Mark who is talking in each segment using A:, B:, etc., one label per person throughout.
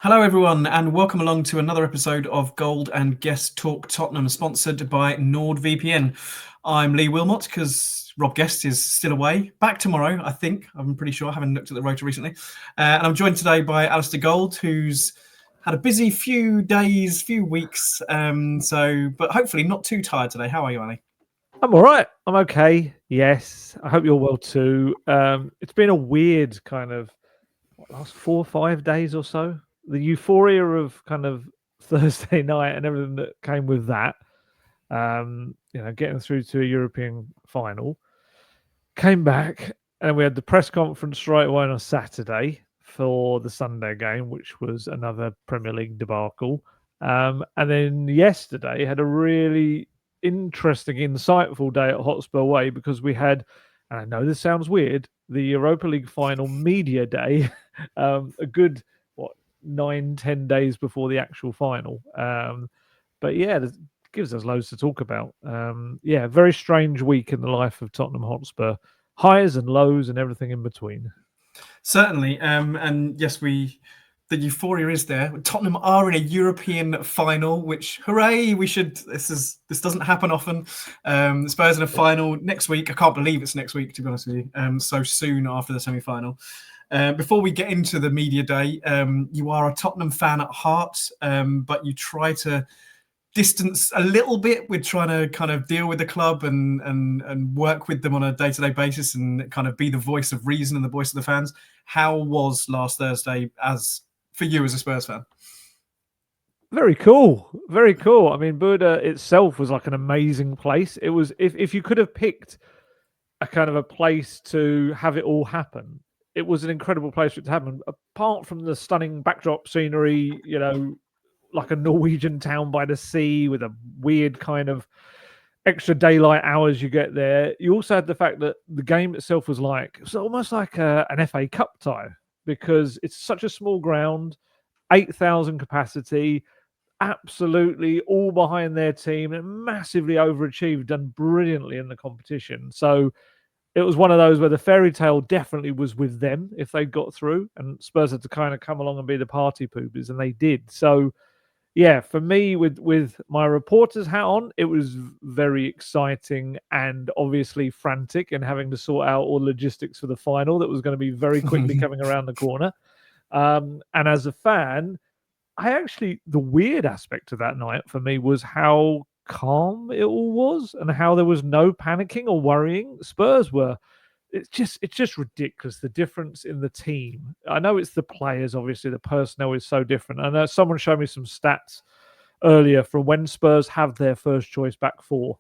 A: Hello, everyone, and welcome along to another episode of Gold and Guest Talk Tottenham, sponsored by NordVPN. I'm Lee Wilmot because Rob Guest is still away. Back tomorrow, I think. I'm pretty sure. I haven't looked at the rotor recently. And I'm joined today by Alasdair Gold, who's had a busy few days, few weeks. But hopefully not too tired today. How are you, Ali?
B: I'm all right. I'm okay. Yes. I hope you're well too. It's been a weird kind of last 4 or 5 days or so. The euphoria of kind of Thursday night and everything that came with that. Getting through to a European final. Came back and we had the press conference right away on Saturday for the Sunday game, which was another Premier League debacle. And then yesterday had a really interesting, insightful day at Hotspur Way because we had, and I know this sounds weird, the Europa League final media day, a good 9-10 days before the actual final. But yeah, it gives us loads to talk about. Very strange week in the life of Tottenham Hotspur, highs and lows and everything in between.
A: Certainly, and yes, the euphoria is there. Tottenham are in a European final, which hooray! This doesn't happen often. Spurs in a final next week. I can't believe it's next week, to be honest with you. So soon after the semi-final. Before we get into the media day, you are a Tottenham fan at heart, but you try to distance a little bit with trying to kind of deal with the club and work with them on a day-to-day basis and kind of be the voice of reason and the voice of the fans. How was last Thursday for you as a Spurs fan?
B: Very cool. Very cool. I mean, Bodo itself was like an amazing place. It was, if you could have picked a kind of a place to have it all happen, it was an incredible place for it to happen. Apart from the stunning backdrop scenery, like a Norwegian town by the sea with a weird kind of extra daylight hours you get there. You also had the fact that the game itself was almost like an FA Cup tie because it's such a small ground, 8,000 capacity, absolutely all behind their team and massively overachieved, done brilliantly in the competition. So it was one of those where the fairy tale definitely was with them if they got through, and Spurs had to kind of come along and be the party poopers, and they did. So yeah, for me, with my reporter's hat on, it was very exciting and obviously frantic and having to sort out all logistics for the final that was going to be very quickly coming around the corner. And as a fan, the weird aspect of that night for me was how calm it all was and how there was no panicking or worrying. Spurs were... It's just ridiculous, the difference in the team. I know it's the players, obviously, the personnel is so different. I know someone showed me some stats earlier from when Spurs have their first choice back four,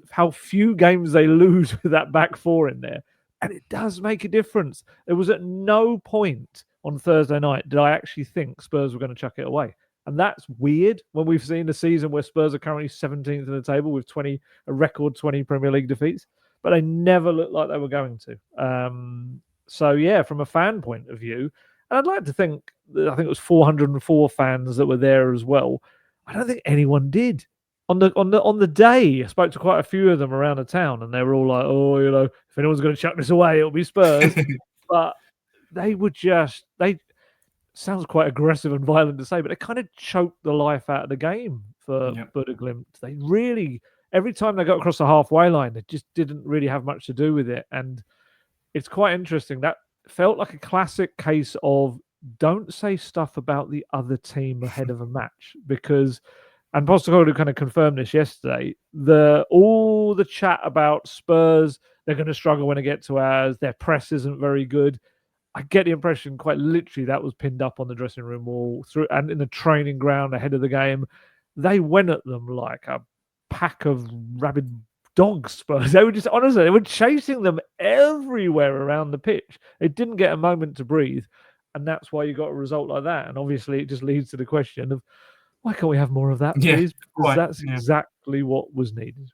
B: how few games they lose with that back four in there. And it does make a difference. There was at no point on Thursday night did I actually think Spurs were going to chuck it away. And that's weird when we've seen a season where Spurs are currently 17th in the table with a record 20 Premier League defeats. But they never looked like they were going to. So yeah, from a fan point of view, and I'd like to think that I think it was 404 fans that were there as well. I don't think anyone did. On the day, I spoke to quite a few of them around the town, and they were all like, "Oh, if anyone's going to chuck this away, it'll be Spurs." But they would sounds quite aggressive and violent to say, but they kind of choked the life out of the game for Bodo. They really... Every time they got across the halfway line, it just didn't really have much to do with it. And it's quite interesting. That felt like a classic case of don't say stuff about the other team ahead of a match because, and Postecoglou kind of confirmed this yesterday, all the chat about Spurs, they're going to struggle when they get to ours, their press isn't very good. I get the impression quite literally that was pinned up on the dressing room wall and in the training ground ahead of the game. They went at them like a pack of rabid dogs. Spurs. They were chasing them everywhere around the pitch. They didn't get a moment to breathe, and that's why you got a result like that. And obviously, it just leads to the question of why can't we have more of that, please? Because that's exactly what was needed.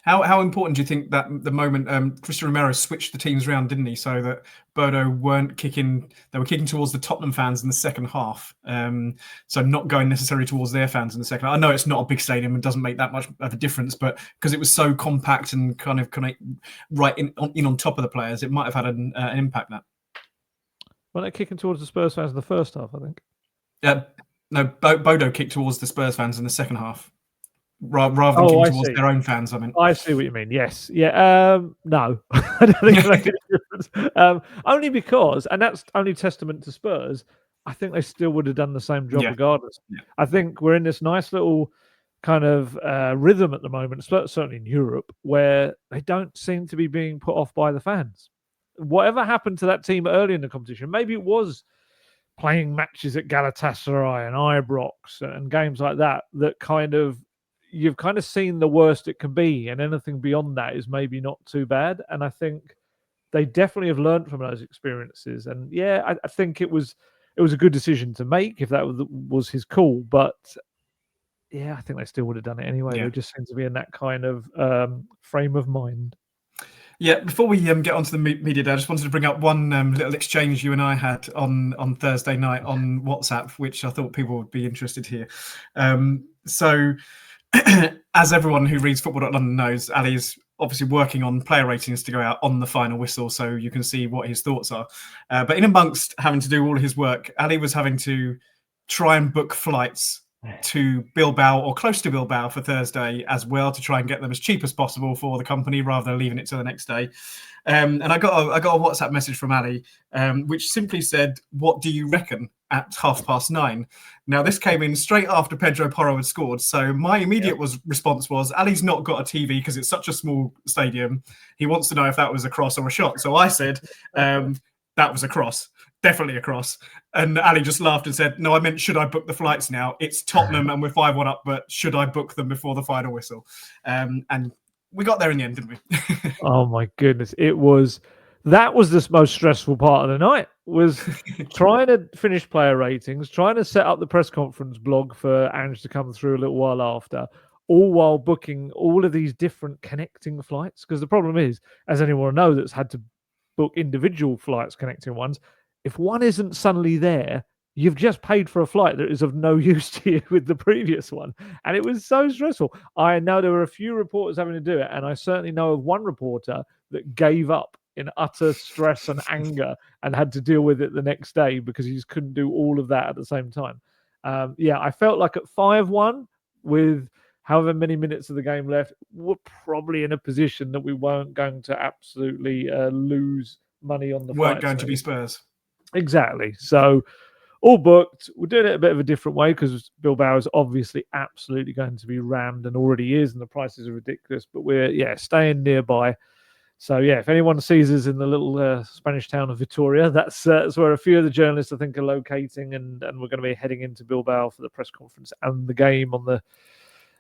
A: How important do you think that the moment Christian Romero switched the teams around, didn't he? So that Bodo weren't kicking, they were kicking towards the Tottenham fans in the second half. So not going necessarily towards their fans in the second half. I know it's not a big stadium and doesn't make that much of a difference, but because it was so compact and kind of right in on top of the players, it might have had an impact. That
B: well, they're kicking towards the Spurs fans in the first half, I think.
A: No, Bodo kicked towards the Spurs fans in the second half, rather than
B: Oh,
A: kicking
B: I
A: towards
B: see.
A: their own fans. I mean,
B: I see what you mean. Yes. Yeah. No, I don't think it makes any difference. Only because, and that's only testament to Spurs. I think they still would have done the same job
A: Yeah.
B: regardless.
A: Yeah.
B: I think we're in this nice little kind of rhythm at the moment, certainly in Europe, where they don't seem to be being put off by the fans. Whatever happened to that team early in the competition, maybe it was playing matches at Galatasaray and Ibrox and games like that, that kind of you've kind of seen the worst it can be, and anything beyond that is maybe not too bad. And I think they definitely have learned from those experiences. And yeah, I think it was a good decision to make if that was his call. But yeah, I think they still would have done it anyway.
A: Yeah.
B: They just seem to be in that kind of frame of mind.
A: Yeah, before we get onto the media day, I just wanted to bring up one little exchange you and I had on Thursday night on WhatsApp, which I thought people would be interested here. So, as everyone who reads football.london knows, Ali is obviously working on player ratings to go out on the final whistle, so you can see what his thoughts are. But in amongst having to do all his work, Ali was having to try and book flights to Bilbao or close to Bilbao for Thursday as well, to try and get them as cheap as possible for the company rather than leaving it till the next day. And I got a WhatsApp message from Ali, which simply said, "What do you reckon?" at 9:30. Now, this came in straight after Pedro Porro had scored. So my immediate response was, Ali's not got a TV because it's such a small stadium. He wants to know if that was a cross or a shot. So I said, that was a cross. Definitely a cross. And Ali just laughed and said, "No, I meant, should I book the flights now? It's Tottenham and we're 5-1 up, but should I book them before the final whistle?" And we got there in the end, didn't we?
B: Oh my goodness. That was the most stressful part of the night, was trying to finish player ratings, trying to set up the press conference blog for Ange to come through a little while after, all while booking all of these different connecting flights. Because the problem is, as anyone knows that's had to book individual flights, connecting ones, if one isn't suddenly there, you've just paid for a flight that is of no use to you with the previous one. And it was so stressful. I know there were a few reporters having to do it, and I certainly know of one reporter that gave up in utter stress and anger and had to deal with it the next day because he just couldn't do all of that at the same time. I felt like at 5-1, with however many minutes of the game left, we're probably in a position that we weren't going to absolutely lose money on the
A: weren't going to be Spurs.
B: Exactly. So all booked. We're doing it a bit of a different way because Bilbao is obviously absolutely going to be rammed and already is, and the prices are ridiculous. But we're staying nearby. So if anyone sees us in the little Spanish town of Vitoria, that's where a few of the journalists I think are locating, and we're going to be heading into Bilbao for the press conference and the game on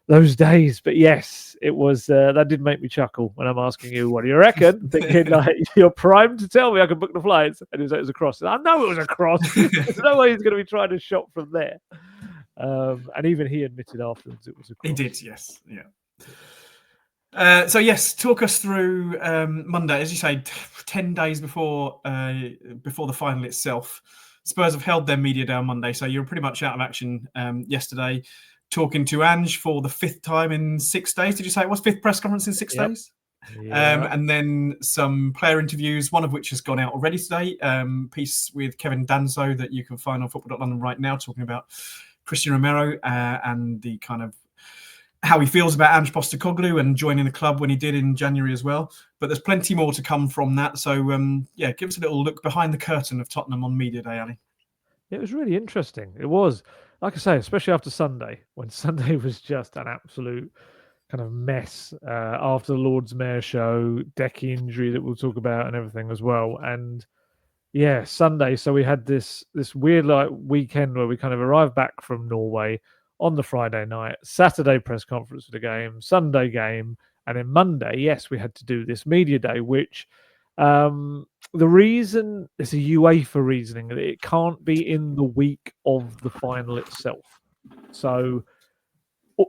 B: those days. But yes, it was that did make me chuckle when I'm asking you, what do you reckon? Thinking like, you're primed to tell me I can book the flights, and he was like, it was a cross. I know it was a cross. There's no way he's going to be trying to shot from there. And even he admitted afterwards it was a cross.
A: He did, yes, yeah. So yes, talk us through Monday, as you say, 10 days before the final itself. Spurs have held their media day on Monday, so you're pretty much out of action yesterday. Talking to Ange for the 5th time in 6 days. Did you say it was 5th press conference in 6 days?
B: Yeah.
A: And then some player interviews, one of which has gone out already today. Piece with Kevin Danso that you can find on football.london right now, talking about Christian Romero and the kind of how he feels about Ange Postecoglou and joining the club when he did in January as well. But there's plenty more to come from that. So, give us a little look behind the curtain of Tottenham on Media Day, Ali.
B: It was really interesting. It was, like I say, especially after Sunday, when Sunday was just an absolute kind of mess after the Lord's Mayor show, Decky injury that we'll talk about and everything as well. And Sunday. So we had this weird weekend where we kind of arrived back from Norway on the Friday night, Saturday press conference for the game, Sunday game, and then Monday, yes, we had to do this media day, which the reason, it's a UEFA reasoning, that it can't be in the week of the final itself. So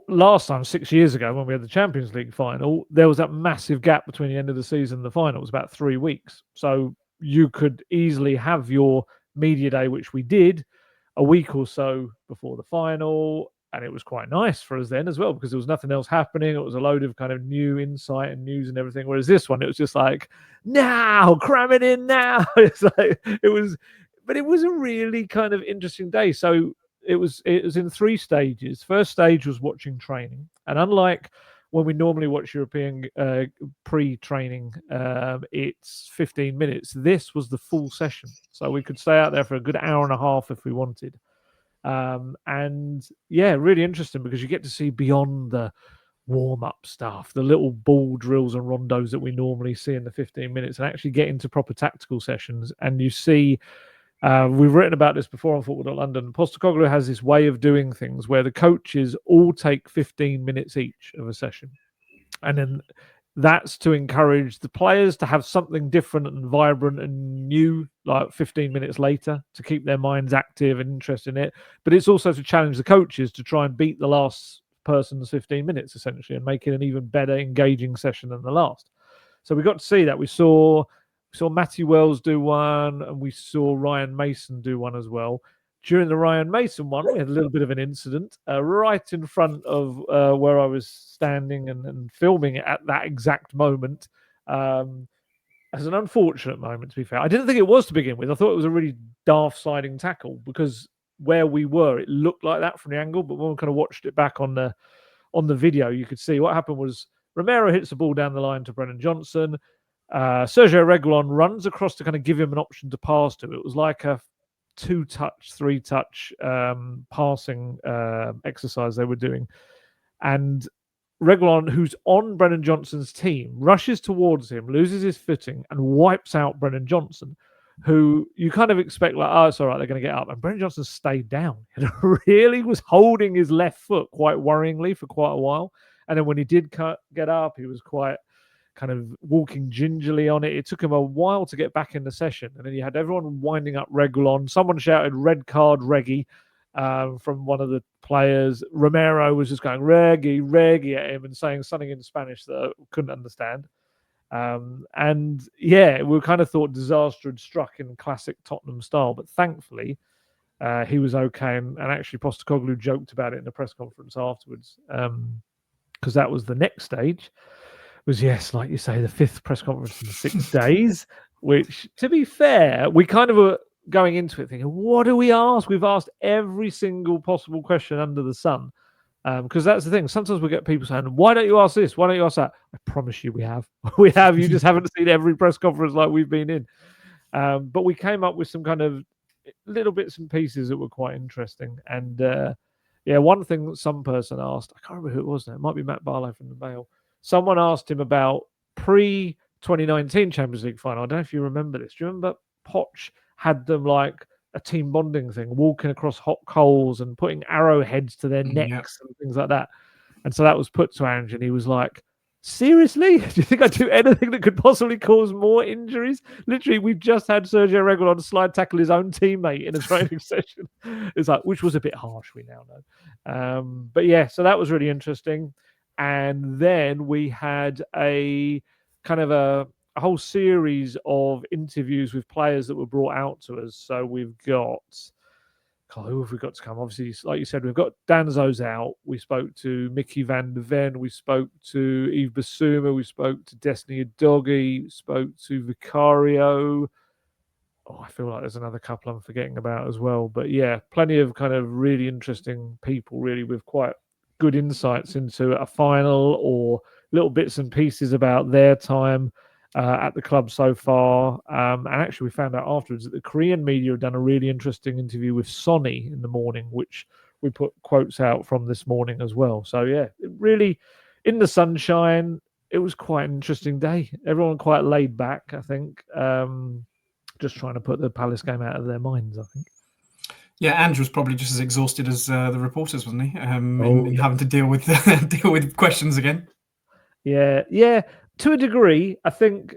B: last time, 6 years ago, when we had the Champions League final, there was that massive gap between the end of the season and the final. It was about 3 weeks. So you could easily have your media day, which we did, a week or so before the final. And it was quite nice for us then as well, because there was nothing else happening. It was a load of kind of new insight and news and everything. Whereas this one, it was just like, now, cram it in now. It's like, it was a really kind of interesting day. So it was in 3 stages. First stage was watching training, and unlike when we normally watch European pre-training, it's 15 minutes. This was the full session, so we could stay out there for a good hour and a half if we wanted. And yeah, really interesting because you get to see beyond the warm-up stuff, the little ball drills and rondos that we normally see in the 15 minutes, and actually get into proper tactical sessions. And you see, we've written about this before on football.london. Postecoglou has this way of doing things where the coaches all take 15 minutes each of a session. And then that's to encourage the players to have something different and vibrant and new, like 15 minutes later, to keep their minds active and interested in it. But it's also to challenge the coaches to try and beat the last person's 15 minutes, essentially, and make it an even better, engaging session than the last. So we got to see that. We saw Matty Wells do one, and we saw Ryan Mason do one as well. During the Ryan Mason one, we had a little bit of an incident right in front of where I was standing and filming it at that exact moment. As an unfortunate moment, to be fair. I didn't think it was to begin with. I thought it was a really daft sliding tackle because where we were, it looked like that from the angle. But when we kind of watched it back on the video, you could see what happened was Romero hits the ball down the line to Brennan Johnson. Sergio Reguilon runs across to kind of give him an option to pass to. It was like a 2-touch, 3-touch passing exercise they were doing. And Reguilon, who's on Brennan Johnson's team, rushes towards him, loses his footing, and wipes out Brennan Johnson, who you kind of expect, like, oh, it's all right, they're going to get up. And Brennan Johnson stayed down and really was holding his left foot quite worryingly for quite a while. And then when he did get up, he was quite kind of walking gingerly on it. It took him a while to get back in the session. And then you had everyone winding up Reguilon. Someone shouted, "Red card, Reggie," from one of the players. Romero was just going, "Reggie, Reggie," at him and saying something in Spanish that I couldn't understand. And yeah, we kind of thought disaster had struck in classic Tottenham style. But thankfully, he was okay. And actually, Postecoglou joked about it in the press conference afterwards, because that was the next stage. Was, yes, like you say, the 5th press conference in 6 days, which, to be fair, we kind of were going into it thinking, what do we ask? We've asked every single possible question under the sun. Because that's the thing. Sometimes we get people saying, why don't you ask this? Why don't you ask that? I promise you we have. We have. You just haven't seen every press conference like we've been in. But we came up with some kind of little bits and pieces that were quite interesting. And yeah, one thing that some person asked, I can't remember who it was now. It might be Matt Barlow from the Mail. Someone asked him about pre-2019 Champions League final. I don't know if you remember this. Do you remember Poch had them like a team bonding thing, walking across hot coals and putting arrowheads to their necks and things like that? And so that was put to Ange, and he was like, seriously? Do you think I'd do anything that could possibly cause more injuries? Literally, we've just had Sergio Reguilon slide tackle his own teammate in a training session. It's like, which was a bit harsh, we now know. But yeah, so that was really interesting. And then we had a kind of a whole series of interviews with players that were brought out to us. So we've got, who have we got to come? Obviously, like you said, we've got Danzo's out. We spoke to Mickey van der Ven. We spoke to Yves Bissouma. We spoke to Destiny Udogie. We spoke to Vicario. Oh, I feel like there's another couple I'm forgetting about as well. But yeah, plenty of kind of really interesting people, really, with quite good insights into a final or little bits and pieces about their time at the club so far. And actually, we found out afterwards that the Korean media had done a really interesting interview with Sonny in the morning, which we put quotes out from this morning as well. So yeah, really in the sunshine. It was quite an interesting day. Everyone quite laid back, I think. Just trying to put the Palace game out of their minds, I think.
A: Yeah, Ange was probably just as exhausted as the reporters, wasn't he? In having to deal with questions again.
B: Yeah, to a degree, I think,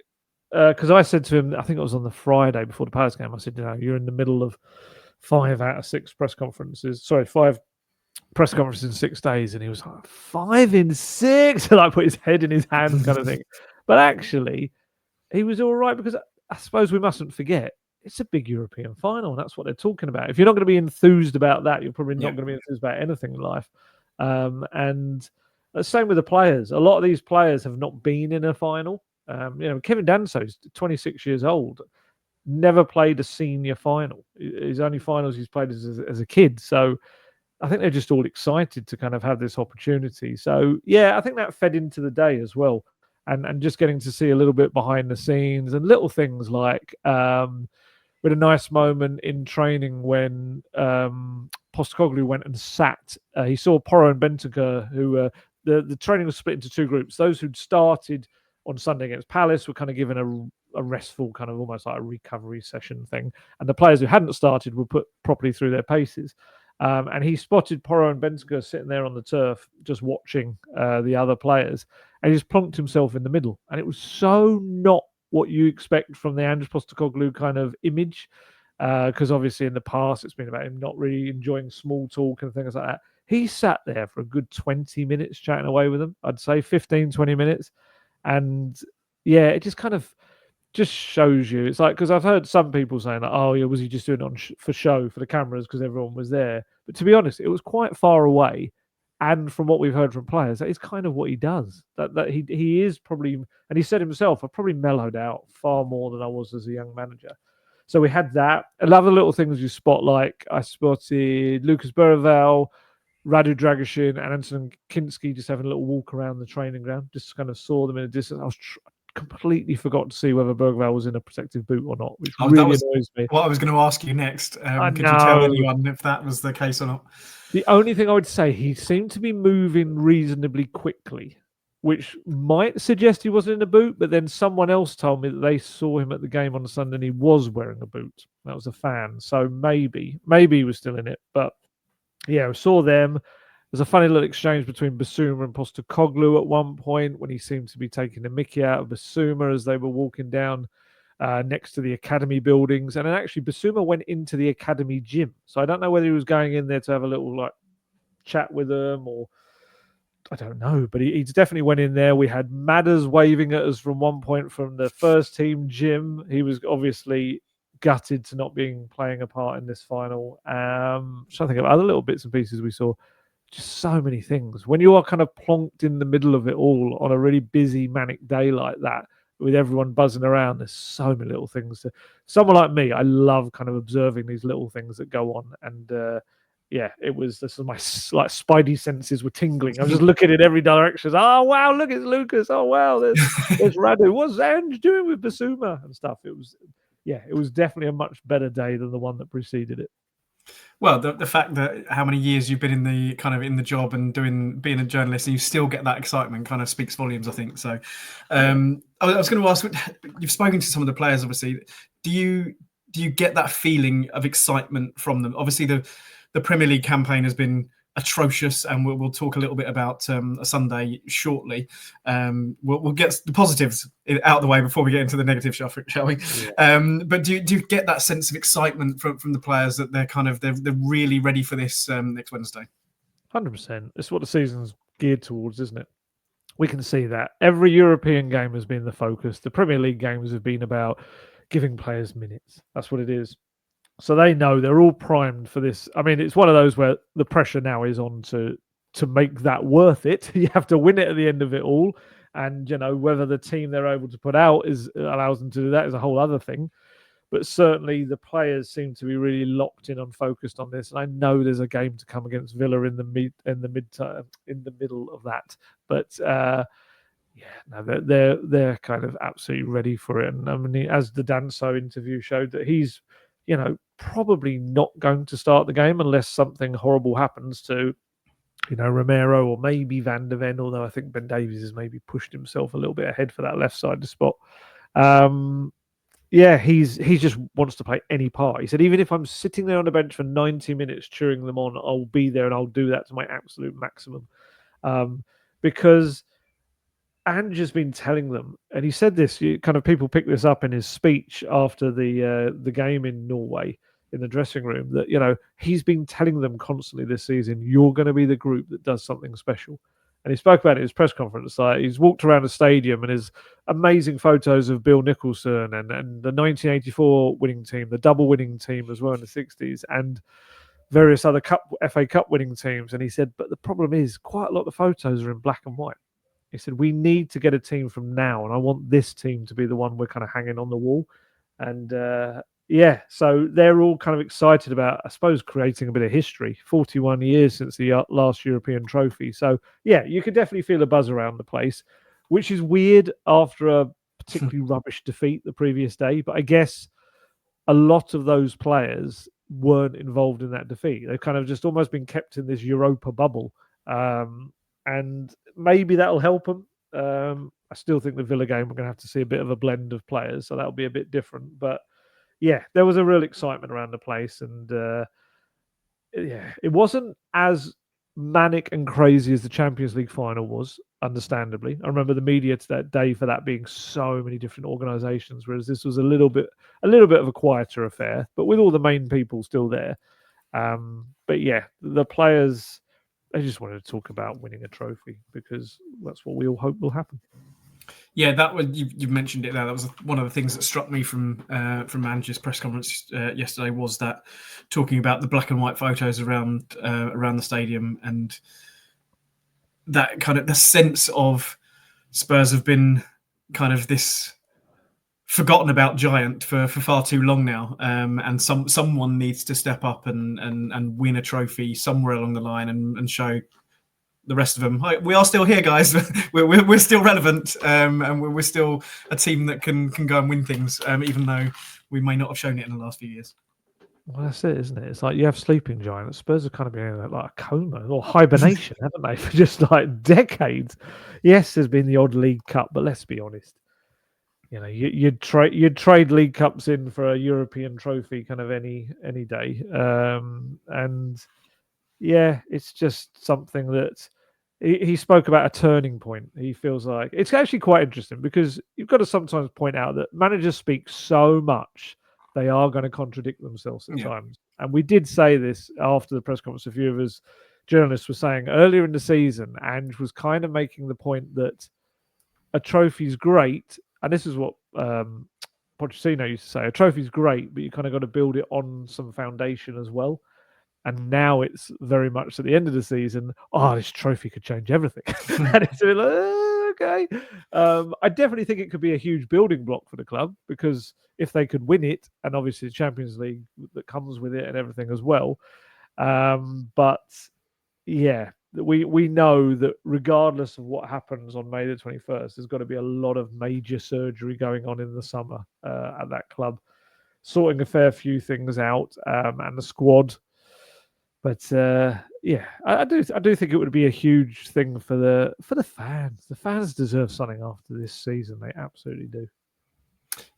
B: because I said to him, I think it was on the Friday before the Palace game, I said, you're in the middle of 5 out of 6 press conferences. Sorry, 5 press conferences in 6 days, and he was like, 5 in 6, and I put his head in his hands, kind of thing. But actually, he was all right, because I suppose we mustn't forget, it's a big European final, and that's what they're talking about. If you're not going to be enthused about that, you're probably not going to be enthused about anything in life. And the same with the players. A lot of these players have not been in a final. Kevin Danso's 26 years old, never played a senior final. His only finals he's played as a kid. So I think they're just all excited to kind of have this opportunity. So yeah, I think that fed into the day as well, and just getting to see a little bit behind the scenes and little things like with a nice moment in training when Postecoglou went and sat. He saw Porro and Bentancur, who the training was split into two groups. Those who'd started on Sunday against Palace were kind of given a restful, kind of almost like a recovery session thing. And the players who hadn't started were put properly through their paces. And he spotted Porro and Bentancur sitting there on the turf, just watching the other players. And he just plonked himself in the middle. And it was so not what you expect from the Ange Postecoglou kind of image. Because obviously in the past, it's been about him not really enjoying small talk and things like that. He sat there for a good 20 minutes chatting away with them. I'd say 15, 20 minutes. And yeah, it just kind of just shows you. It's like, because I've heard some people saying that, oh, yeah, was he just doing it on for show for the cameras because everyone was there? But to be honest, it was quite far away. And from what we've heard from players, that is kind of what he does. That he is probably, and he said himself, I've probably mellowed out far more than I was as a young manager. So we had that. A lot of little things you spot, like I spotted Lucas Berval, Radu Dragusin, and Anton Kinski just having a little walk around the training ground. Just kind of saw them in a distance. I was completely forgot to see whether Bergvall was in a protective boot or not, which really annoys me.
A: What I was going to ask you next. Could you tell anyone if that was the case or not?
B: The only thing I would say, he seemed to be moving reasonably quickly, which might suggest he wasn't in a boot, but then someone else told me that they saw him at the game on Sunday and he was wearing a boot. That was a fan. So maybe he was still in it. But yeah, I saw them. There's a funny little exchange between Bissouma and Postecoglou at one point when he seemed to be taking the mickey out of Bissouma as they were walking down next to the academy buildings. And then actually Bissouma went into the academy gym. So I don't know whether he was going in there to have a little like chat with them or I don't know, but he definitely went in there. We had Madders waving at us from one point from the first team gym. He was obviously gutted to not being playing a part in this final. So I think of other little bits and pieces we saw. Just so many things. When you are kind of plonked in the middle of it all on a really busy, manic day like that, with everyone buzzing around, there's so many little things. Someone like me, I love kind of observing these little things that go on. And yeah, this is my like spidey senses were tingling. I was just looking in every direction. Oh wow, look, it's Lucas. Oh wow, there's Radu. What's Ange doing with Bissouma and stuff? It was definitely a much better day than the one that preceded it.
A: Well, the fact that how many years you've been in the job and being a journalist and you still get that excitement kind of speaks volumes, I think. So I was going to ask, you've spoken to some of the players, obviously. Do you get that feeling of excitement from them? Obviously, the Premier League campaign has been atrocious, and we'll talk a little bit about a Sunday shortly. We'll get the positives out of the way before we get into the negative, shall we? Yeah. But do you get that sense of excitement from the players that they're really ready for this next Wednesday?
B: 100%. It's what the season's geared towards, isn't it? We can see that every European game has been the focus. The Premier League games have been about giving players minutes. That's what it is. So they know they're all primed for this. I mean, it's one of those where the pressure now is on to make that worth it. You have to win it at the end of it all. And, whether the team they're able to put out allows them to do that is a whole other thing. But certainly the players seem to be really locked in and focused on this. And I know there's a game to come against Villa in the middle of that. But they're kind of absolutely ready for it. And I mean, as the Danso interview showed, that he's probably not going to start the game unless something horrible happens to, Romero or maybe Van de Ven, although I think Ben Davies has maybe pushed himself a little bit ahead for that left-sided spot. He just wants to play any part. He said, even if I'm sitting there on the bench for 90 minutes cheering them on, I'll be there and I'll do that to my absolute maximum. Because Ange has been telling them, and he said this, people pick this up in his speech after the game in Norway in the dressing room, that, he's been telling them constantly this season, you're going to be the group that does something special. And he spoke about it in his press conference. He's walked around the stadium and there's amazing photos of Bill Nicholson and the 1984 winning team, the double winning team as well in the 60s, and various other FA Cup winning teams. And he said, but the problem is quite a lot of the photos are in black and white. He said, we need to get a team from now, and I want this team to be the one we're kind of hanging on the wall. And yeah, so they're all kind of excited about, I suppose, creating a bit of history. 41 years since the last European trophy. So, yeah, you could definitely feel a buzz around the place, which is weird after a particularly rubbish defeat the previous day. But I guess a lot of those players weren't involved in that defeat. They've kind of just almost been kept in this Europa bubble. And maybe that'll help them. I still think the Villa game, we're going to have to see a bit of a blend of players. So that'll be a bit different. But yeah, there was a real excitement around the place, and yeah, it wasn't as manic and crazy as the Champions League final was. Understandably, I remember the media to that day for that being so many different organisations, whereas this was a little bit of a quieter affair, but with all the main people still there. But yeah, the players, they just wanted to talk about winning a trophy because that's what we all hope will happen.
A: Yeah, that was you mentioned it there. That was one of the things that struck me from Ange's press conference yesterday, was that talking about the black and white photos around the stadium, and that kind of the sense of Spurs have been kind of this forgotten about giant for far too long now, and someone needs to step up and win a trophy somewhere along the line and show the rest of them, we are still here, guys. we're still relevant, and we're still a team that can go and win things, even though we may not have shown it in the last few years.
B: Well, that's it, isn't it? It's like you have sleeping giants. Spurs have kind of been in like a coma or hibernation, haven't they, for just like decades? Yes, there's been the odd League Cup, but let's be honest. You know, you'd trade League Cups in for a European trophy kind of any day, and yeah, it's just something that he spoke about, a turning point. He feels like it's actually quite interesting because you've got to sometimes point out that managers speak so much they are going to contradict themselves at times. And we did say this after the press conference. A few of us journalists were saying earlier in the season, Ange was kind of making the point that a trophy's great, and this is what Pochettino used to say: a trophy's great, but you kind of got to build it on some foundation as well. And now it's very much at the end of the season, this trophy could change everything. And it's like, okay. I definitely think it could be a huge building block for the club, because if they could win it, and obviously the Champions League that comes with it and everything as well. But yeah, we know that regardless of what happens on May the 21st, there's got to be a lot of major surgery going on in the summer at that club, sorting a fair few things out, and the squad. But yeah, I do think it would be a huge thing for the fans. The fans deserve something after this season. They absolutely do.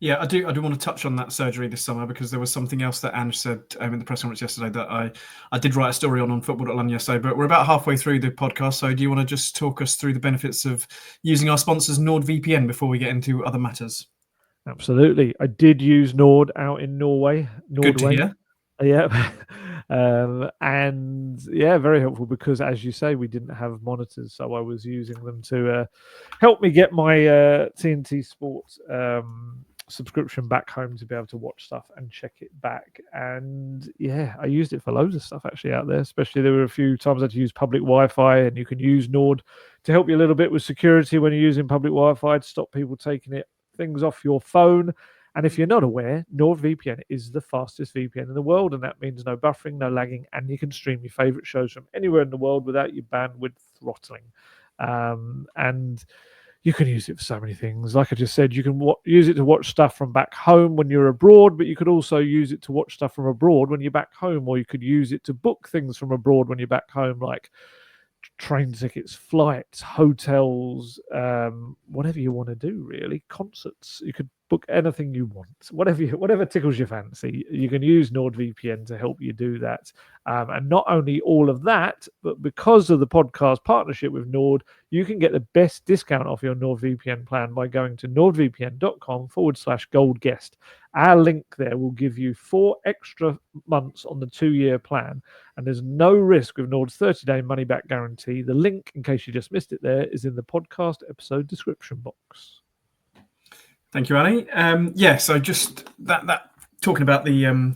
A: Yeah, I do want to touch on that surgery this summer, because there was something else that Ange said in the press conference yesterday that I did write a story on football.london yesterday. But we're about halfway through the podcast, so do you want to just talk us through the benefits of using our sponsors NordVPN before we get into other matters?
B: Absolutely. I did use Nord out in Norway.
A: Good to hear.
B: Yeah. And yeah, very helpful, because as you say, we didn't have monitors, so I was using them to help me get my TNT Sports subscription back home to be able to watch stuff and check it back. And yeah, I used it for loads of stuff actually out there, especially there were a few times I had to use public Wi-Fi, and you can use Nord to help you a little bit with security when you're using public Wi-Fi to stop people taking things off your phone. And if you're not aware, NordVPN is the fastest VPN in the world, and that means no buffering, no lagging, and you can stream your favorite shows from anywhere in the world without your bandwidth throttling. And you can use it for so many things. Like I just said, you can use it to watch stuff from back home when you're abroad, but you could also use it to watch stuff from abroad when you're back home, or you could use it to book things from abroad when you're back home, like train tickets, flights, hotels, whatever you want to do, really. Concerts, you could book anything you want, whatever tickles your fancy. You can use NordVPN to help you do that. And not only all of that, but because of the podcast partnership with Nord, you can get the best discount off your NordVPN plan by going to nordvpn.com/Gold Guest. Our link there will give you 4 extra months on the 2-year plan, and there's no risk with Nord's 30-day money-back guarantee. The link, in case you just missed it there, is in the podcast episode description box.
A: Thank you, Annie. So just that talking about the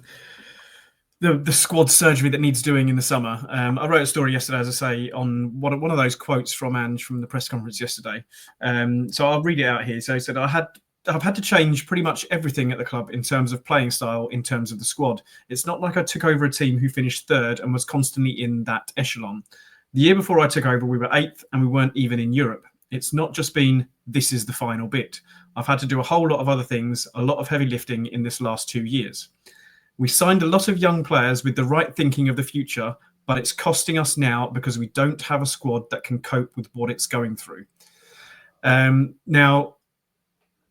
A: squad surgery that needs doing in the summer. I wrote a story yesterday, as I say, on one of those quotes from Ange from the press conference yesterday. So I'll read it out here. So he said, I had I've had to change pretty much everything at the club in terms of playing style, in terms of the squad. It's not like I took over a team who finished third and was constantly in that echelon. The year before I took over, we were 8th and we weren't even in Europe. It's not just been, this is the final bit. I've had to do a whole lot of other things, a lot of heavy lifting in this last 2 years. We signed a lot of young players with the right thinking of the future, but it's costing us now because we don't have a squad that can cope with what it's going through. Now,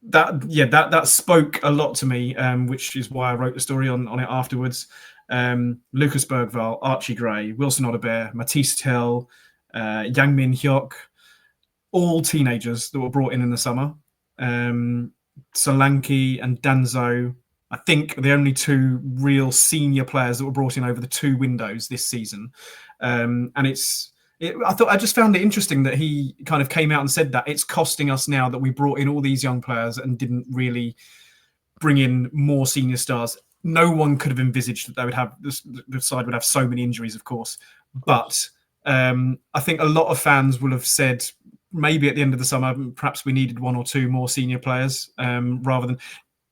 A: that spoke a lot to me, which is why I wrote the story on it afterwards. Lucas Bergvall, Archie Gray, Wilson Odobert, Matisse Tell, Yang Min Hyuk, all teenagers that were brought in the summer. Solanke and Danzo, I think, are the only 2 real senior players that were brought in over the 2 windows this season. And I just found it interesting that he kind of came out and said that it's costing us now that we brought in all these young players and didn't really bring in more senior stars. No one could have envisaged that they would have the side would have so many injuries, of course. But I think a lot of fans will have said maybe at the end of the summer, perhaps we needed 1 or 2 more senior players rather than.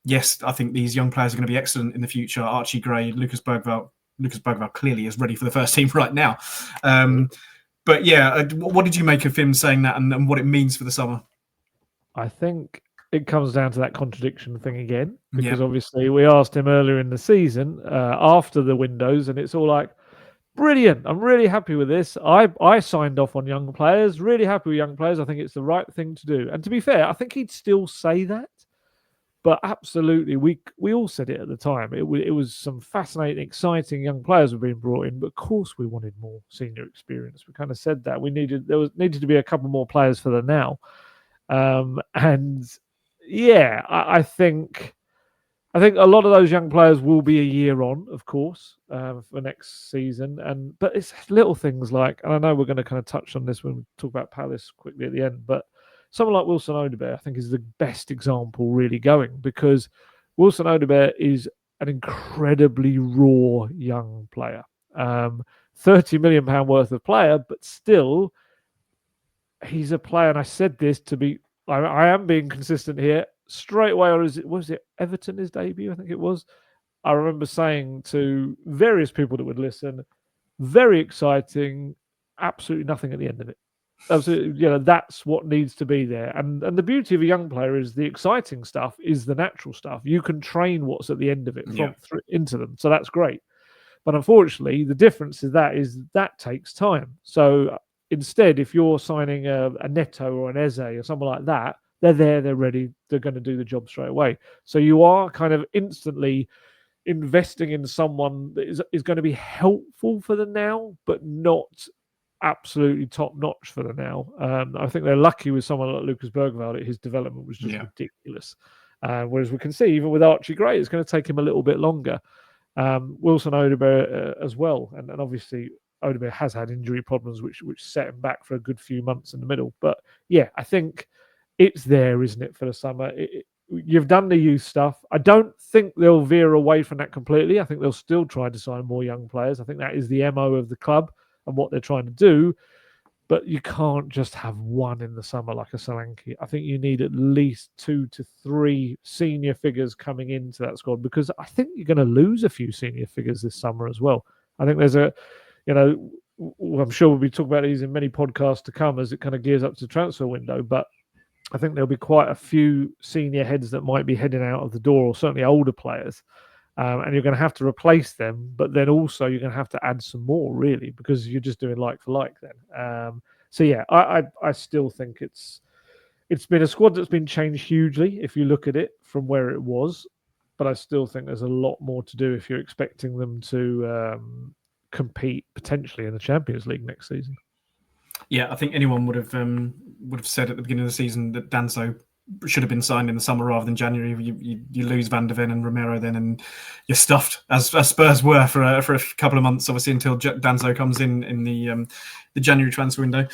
A: Yes, I think these young players are going to be excellent in the future. Archie Gray, Lucas Bergvall clearly is ready for the first team right now. But yeah, what did you make of him saying that and what it means for the summer?
B: I think it comes down to that contradiction thing again, because obviously we asked him earlier in the season after the windows, and it's all like, brilliant. I'm really happy with this. I signed off on young players, really happy with young players. I think it's the right thing to do. And to be fair, I think he'd still say that. But absolutely, we all said it at the time. It was some fascinating, exciting young players were being brought in, but of course we wanted more senior experience. We kind of said that needed to be a couple more players for the now, and yeah, I think a lot of those young players will be a year on, of course, for next season. But it's little things like, and I know we're going to kind of touch on this when we talk about Palace quickly at the end, but someone like Wilson Odobert, I think, is the best example really going, because Wilson Odobert is an incredibly raw young player. £30 million worth of player, but still, he's a player, and I said this to be, I am being consistent here, straight away, or was it Everton, his debut? I think it was. I remember saying to various people that would listen, very exciting, absolutely nothing at the end of it. Absolutely, that's what needs to be there. And the beauty of a young player is the exciting stuff is the natural stuff. You can train what's at the end of it into them. So that's great. But unfortunately, the difference is that takes time. So instead, if you're signing a Neto or an Eze or someone like that, they're there, they're ready, they're going to do the job straight away. So you are kind of instantly investing in someone that is going to be helpful for the now, but not absolutely top notch for the now. I think they're lucky with someone like Lucas Bergvall that his development was just ridiculous. Whereas we can see even with Archie Gray, it's going to take him a little bit longer. Wilson Odobert as well, and obviously Odobert has had injury problems which set him back for a good few months in the middle. But yeah, I think it's there, isn't it, for the summer? You've done the youth stuff. I don't think they'll veer away from that completely. I think they'll still try to sign more young players. I think that is the MO of the club and what they're trying to do. But you can't just have one in the summer like a Solanke. I think you need at least 2 to 3 senior figures coming into that squad, because I think you're going to lose a few senior figures this summer as well. I think there's I'm sure we'll be talking about these in many podcasts to come as it kind of gears up to the transfer window, but I think there'll be quite a few senior heads that might be heading out of the door, or certainly older players. And you're going to have to replace them, but then also you're going to have to add some more, really, because you're just doing like for like then. So yeah, I still think it's been a squad that's been changed hugely if you look at it from where it was, but I still think there's a lot more to do if you're expecting them to compete potentially in the Champions League next season.
A: Yeah, I think anyone would have said at the beginning of the season that Danso should have been signed in the summer rather than January. You lose Van der Ven and Romero then, and you're stuffed, as Spurs were for a couple of months, obviously, until Danso comes in the January transfer window.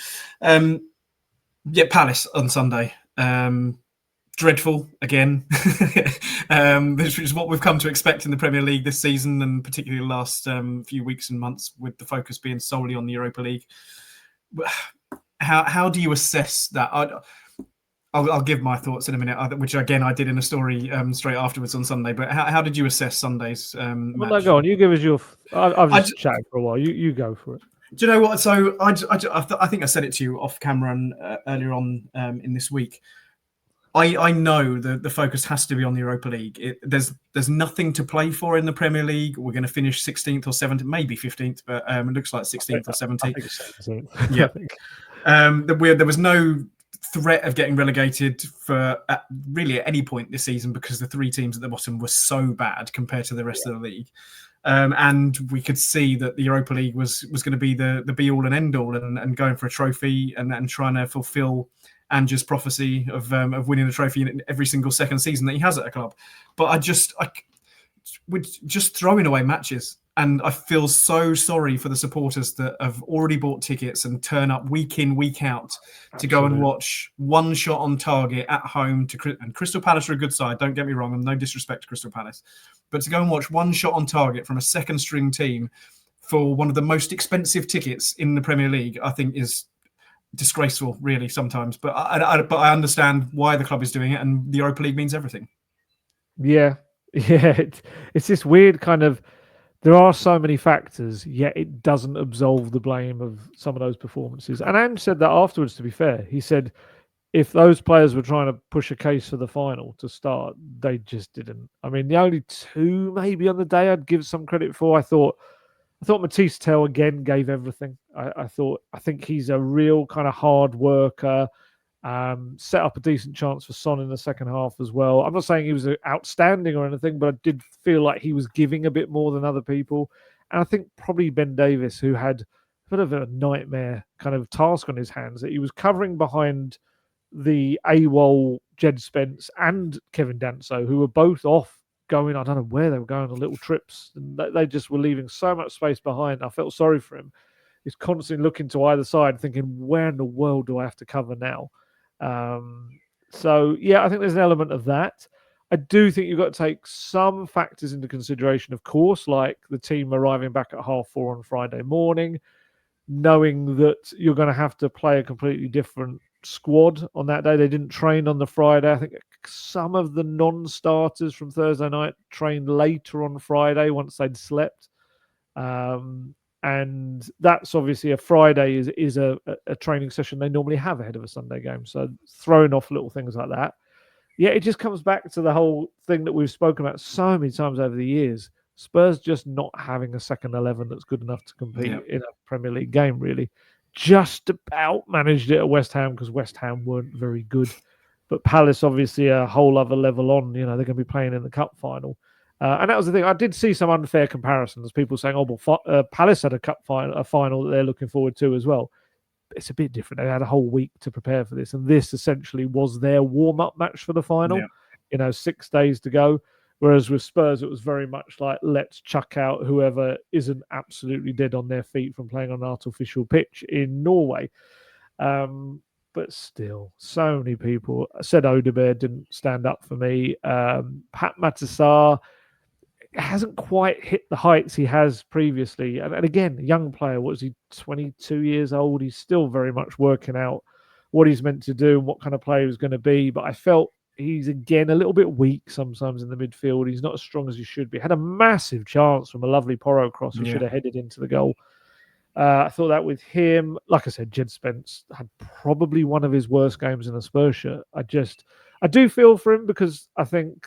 A: Palace on Sunday. Dreadful again, which is what we've come to expect in the Premier League this season, and particularly the last few weeks and months, with the focus being solely on the Europa League. How do you assess that? I'll give my thoughts in a minute, which again I did in a story straight afterwards on Sunday. But how did you assess Sunday's match?
B: Well, no, go on. You give us your. I've just chatted for a while. You go for it.
A: Do you know what? So I think I said it to you off camera and earlier on in this week. I know the focus has to be on the Europa League. There's nothing to play for in the Premier League. We're going to finish 16th or 17th, maybe 15th, but it looks like 16th or 17th. Yeah. There was no threat of getting relegated for really at any point this season because the three teams at the bottom were so bad compared to the rest of the league. And we could see that the Europa League was going to be the be all and end all and going for a trophy and trying to fulfill Ange's prophecy of winning the trophy in every single second season that he has at a club. But we're just throwing away matches. And I feel so sorry for the supporters that have already bought tickets and turn up week in, week out to go and watch one shot on target at home. And Crystal Palace are a good side, don't get me wrong, and no disrespect to Crystal Palace. But to go and watch one shot on target from a second string team for one of the most expensive tickets in the Premier League, I think is disgraceful, really, sometimes. But I understand why the club is doing it, and the Europa League means everything.
B: Yeah. It's this weird kind of. There are so many factors, yet it doesn't absolve the blame of some of those performances. And Ange said that afterwards, to be fair. He said if those players were trying to push a case for the final to start, they just didn't. I mean, the only two maybe on the day I'd give some credit for, I thought Matisse Tell again gave everything. I think he's a real kind of hard worker. Set up a decent chance for Son in the second half as well. I'm not saying he was outstanding or anything, but I did feel like he was giving a bit more than other people. And I think probably Ben Davies, who had a bit of a nightmare kind of task on his hands, that he was covering behind the AWOL Jed Spence and Kevin Danso, who were both off going, I don't know where they were going on little trips. And they just were leaving so much space behind. I felt sorry for him. He's constantly looking to either side thinking, where in the world do I have to cover now? So yeah, I think there's an element of that. I do think you've got to take some factors into consideration, of course, like the team arriving back at 4:30 on Friday morning, knowing that you're going to have to play a completely different squad on that day. They didn't train on the Friday. I think some of the non-starters from Thursday night trained later on Friday once they'd slept. And that's obviously a Friday is a training session they normally have ahead of a Sunday game. So throwing off little things like that. Yeah, it just comes back to the whole thing that we've spoken about so many times over the years. Spurs just not having a second 11 that's good enough to compete in a Premier League game, really. Just about managed it at West Ham because West Ham weren't very good. But Palace, obviously, a whole other level on. You know, they're going to be playing in the cup final. And that was the thing. I did see some unfair comparisons. People saying, "Oh, well, Palace had a final that they're looking forward to as well." It's a bit different. They had a whole week to prepare for this, and this essentially was their warm-up match for the final. Yeah. You know, 6 days to go. Whereas with Spurs, it was very much like, let's chuck out whoever isn't absolutely dead on their feet from playing on an artificial pitch in Norway. But still, so many people said Odegaard didn't stand up for me. Pat Matasar hasn't quite hit the heights he has previously. And again, a young player, what is he, 22 years old? He's still very much working out what he's meant to do and what kind of player he's going to be. But I felt he's, again, a little bit weak sometimes in the midfield. He's not as strong as he should be. Had a massive chance from a lovely Porro cross. He should have headed into the goal. I thought that with him, like I said, Jed Spence had probably one of his worst games in a Spurs shirt. I do feel for him because I think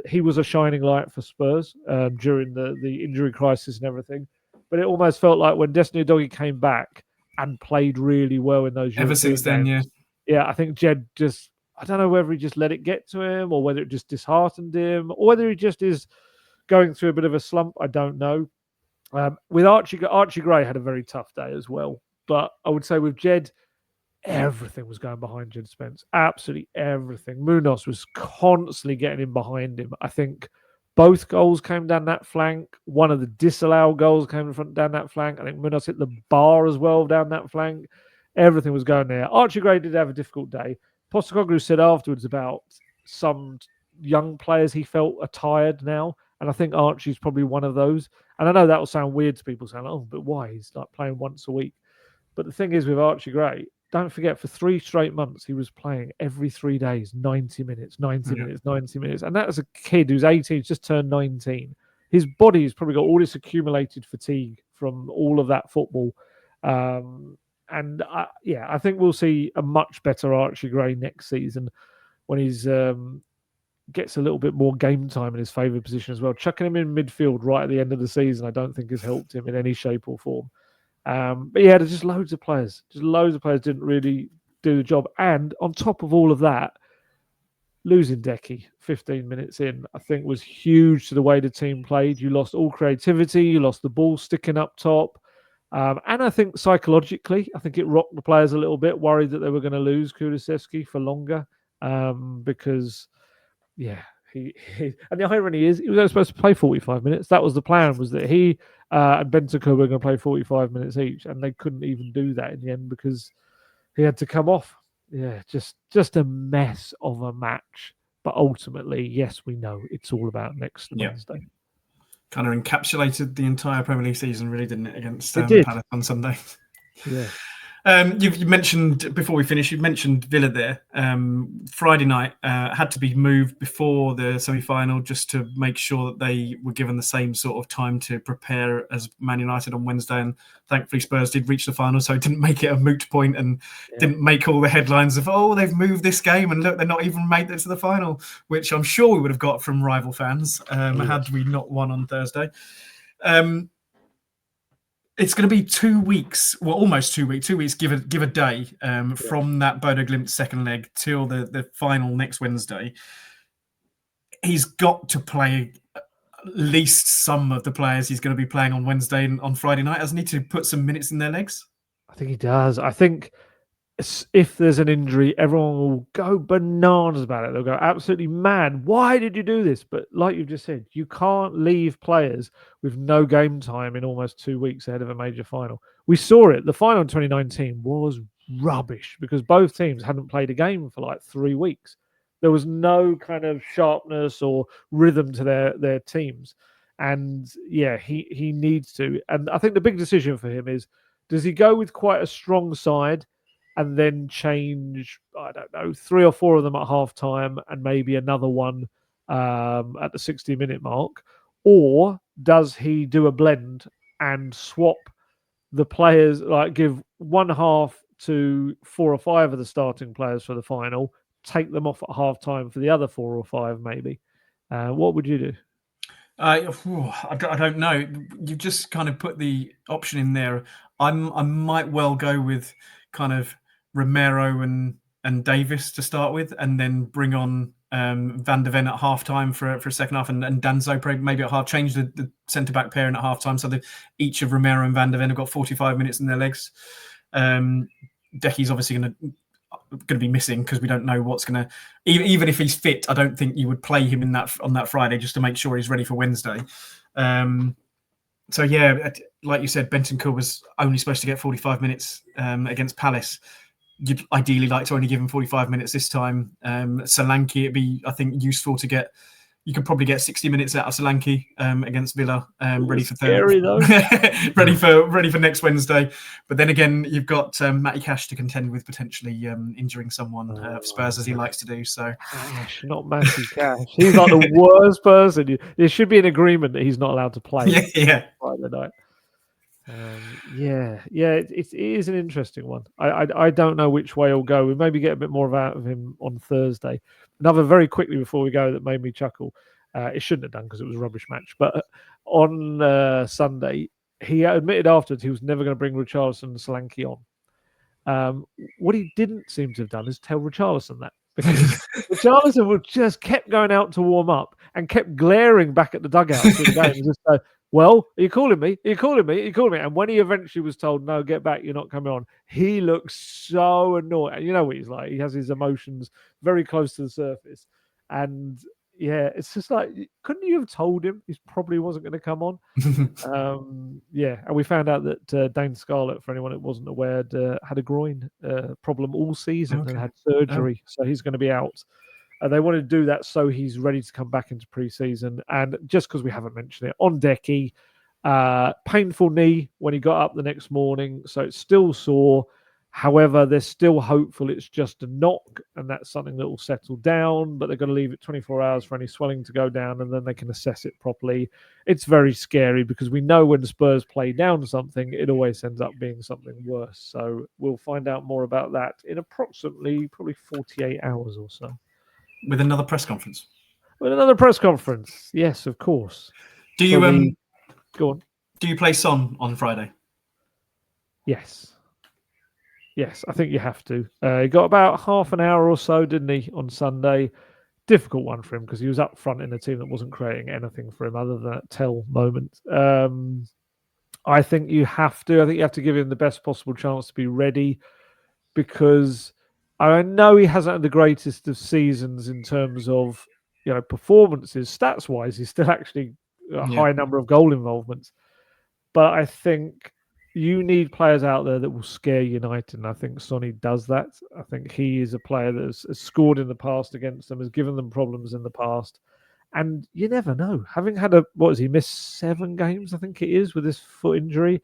B: he was a shining light for Spurs during the injury crisis and everything. But it almost felt like when Destiny Udogie came back and played really well in those
A: ever since then,
B: games, I think Jed just, I don't know whether he just let it get to him or whether it just disheartened him or whether he just is going through a bit of a slump. I don't know. With Archie Gray had a very tough day as well. But I would say with Jed, everything was going behind Jed Spence. Absolutely everything. Munoz was constantly getting in behind him. I think both goals came down that flank. One of the disallowed goals came down that flank. I think Munoz hit the bar as well down that flank. Everything was going there. Archie Gray did have a difficult day. Postecoglou said afterwards about some young players he felt are tired now. And I think Archie's probably one of those. And I know that will sound weird to people saying, oh, but why? He's like playing once a week. But the thing is with Archie Gray, don't forget, for 3 straight months, he was playing every 3 days, 90 minutes, 90 minutes, 90 minutes. And that was a kid who's 18, just turned 19. His body's probably got all this accumulated fatigue from all of that football. I think we'll see a much better Archie Gray next season when he's gets a little bit more game time in his favoured position as well. Chucking him in midfield right at the end of the season, I don't think has helped him in any shape or form. But yeah, there's just loads of players. Just loads of players didn't really do the job. And on top of all of that, losing Decky 15 minutes in, I think was huge to the way the team played. You lost all creativity. You lost the ball sticking up top. And I think psychologically, I think it rocked the players a little bit, worried that they were going to lose Kulusevski for longer. Because, yeah, he and the irony is he was only supposed to play 45 minutes. That was the plan, was that he and Bentancur were going to play 45 minutes each, and they couldn't even do that in the end because he had to come off. Yeah, just a mess of a match. But ultimately, yes, we know it's all about next Wednesday.
A: Kind of encapsulated the entire Premier League season, really, didn't it, against Palace on Sunday?
B: Yeah.
A: You mentioned, before we finish, you mentioned Villa there. Friday night had to be moved before the semi-final just to make sure that they were given the same sort of time to prepare as Man United on Wednesday. And thankfully Spurs did reach the final, so it didn't make it a moot point and didn't make all the headlines of, oh, they've moved this game and look, they're not even made it to the final, which I'm sure we would have got from rival fans had we not won on Thursday. It's going to be 2 weeks, well, almost 2 weeks, give a day from that Bodo Glimt second leg till the final next Wednesday. He's got to play at least some of the players he's going to be playing on Wednesday and on Friday night, hasn't he, to put some minutes in their legs?
B: I think he does. I think if there's an injury, everyone will go bananas about it. They'll go absolutely mad. Why did you do this? But like you've just said, you can't leave players with no game time in almost 2 weeks ahead of a major final. We saw it. The final in 2019 was rubbish because both teams hadn't played a game for like 3 weeks. There was no kind of sharpness or rhythm to their teams. And yeah, he needs to. And I think the big decision for him is, does he go with quite a strong side and then change, I don't know, 3 or 4 of them at half time and maybe another one at the 60-minute mark? Or does he do a blend and swap the players, like give one half to 4 or 5 of the starting players for the final, take them off at half time for the other 4 or 5 maybe? What would you do?
A: I don't know. You just kind of put the option in there. I might well go with kind of Romero and Davis to start with, and then bring on Van der Ven at half time for a second half, and Danzo maybe at half, change the centre back pairing at half time, so that each of Romero and Van der Ven have got 45 minutes in their legs. Decky's obviously going to be missing because we don't know what's going to. Even if he's fit, I don't think you would play him on that Friday just to make sure he's ready for Wednesday. So yeah, like you said, Bentancur was only supposed to get 45 minutes against Palace. You'd ideally like to only give him 45 minutes this time. Solanke, it'd be, I think, useful to get. You could probably get 60 minutes out of Solanke against Villa, ready for
B: scary, though.
A: ready for next Wednesday. But then again, you've got Matty Cash to contend with, potentially injuring someone of Spurs, as he likes to do. So,
B: Cash, not Matty Cash. He's like the worst person. There should be an agreement that he's not allowed to play.
A: Yeah.
B: Friday night. It is an interesting one. I don't know which way he'll go. We maybe get a bit more out of him on Thursday. Another very quickly before we go that made me chuckle. It shouldn't have done because it was a rubbish match. But on Sunday, he admitted afterwards he was never going to bring Richarlison and Solanke on. What he didn't seem to have done is tell Richarlison that, because Richarlison would just kept going out to warm up and kept glaring back at the dugout through the game and just say, well, are you calling me? Are you calling me? Are you calling me? And when he eventually was told, no, get back, you're not coming on, he looks so annoyed. And you know what he's like. He has his emotions very close to the surface. And yeah, it's just like, couldn't you have told him he probably wasn't going to come on? And we found out that Dane Scarlett, for anyone that wasn't aware, had a groin problem all season and had surgery. So he's going to be out. They wanted to do that so he's ready to come back into pre-season. And just because we haven't mentioned it, on Decky, painful knee when he got up the next morning, so it's still sore. However, they're still hopeful it's just a knock and that's something that will settle down, but they're going to leave it 24 hours for any swelling to go down and then they can assess it properly. It's very scary because we know when the Spurs play down something, it always ends up being something worse. So we'll find out more about that in approximately probably 48 hours or so.
A: With another press conference.
B: With another press conference. Yes, of course.
A: Do you
B: go on.
A: Do you play Son on Friday?
B: Yes, I think you have to. He got about half an hour or so, didn't he, on Sunday? Difficult one for him because he was up front in a team that wasn't creating anything for him other than that tell moment. I think you have to. I think you have to give him the best possible chance to be ready because I know he hasn't had the greatest of seasons in terms of performances. Stats-wise, he's still actually a high number of goal involvements. But I think you need players out there that will scare United, and I think Sonny does that. I think he is a player that has scored in the past against them, has given them problems in the past, and you never know. Having had he missed 7 games, I think it is, with this foot injury,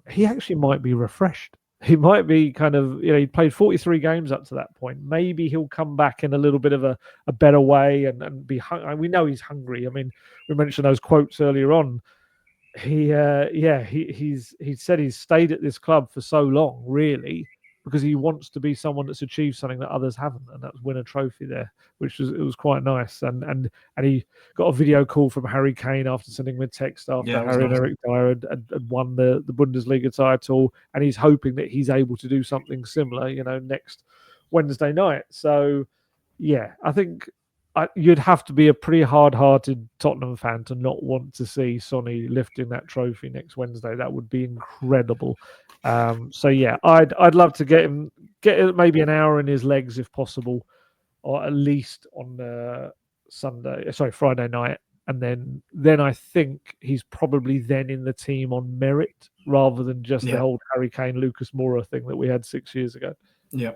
B: he actually might be refreshed. He might be kind of, he played 43 games up to that point. Maybe he'll come back in a little bit of a better way and be hungry. We know he's hungry. I mean, we mentioned those quotes earlier on. He said he's stayed at this club for so long, really, because he wants to be someone that's achieved something that others haven't, and that's win a trophy there, which was quite nice. And he got a video call from Harry Kane after sending him a text after Harry and Eric Dyer had won the Bundesliga title, and he's hoping that he's able to do something similar, next Wednesday night. So, yeah, I think you'd have to be a pretty hard-hearted Tottenham fan to not want to see Sonny lifting that trophy next Wednesday. That would be incredible. So yeah, I'd love to get maybe an hour in his legs if possible, or at least on Friday night, and then I think he's probably then in the team on merit rather than just the whole Harry Kane, Lucas Moura thing that we had 6 years ago.
A: Yeah.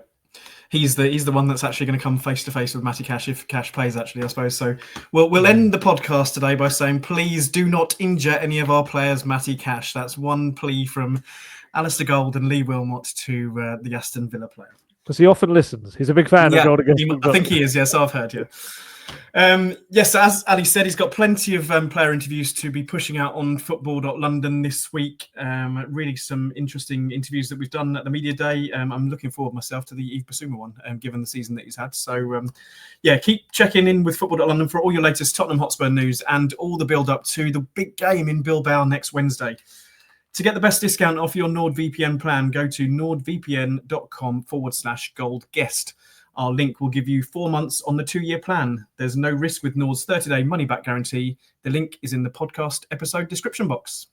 A: He's the one that's actually going to come face to face with Matty Cash if Cash plays, actually, I suppose. So we'll end the podcast today by saying, please do not injure any of our players, Matty Cash. That's one plea from Alasdair Gold and Lee Wilmot to the Aston Villa player.
B: Because he often listens. He's a big fan of Gold Guest.
A: I think he is, yes, I've heard, yeah. Yes, as Ali said, he's got plenty of player interviews to be pushing out on football.london this week. Really some interesting interviews that we've done at the media day. I'm looking forward myself to the Yves Bissouma one, given the season that he's had. So, keep checking in with football.london for all your latest Tottenham Hotspur news and all the build-up to the big game in Bilbao next Wednesday. To get the best discount off your NordVPN plan, go to nordvpn.com/goldguest. Our link will give you 4 months on the 2-year plan. There's no risk with Nord's 30-day money-back guarantee. The link is in the podcast episode description box.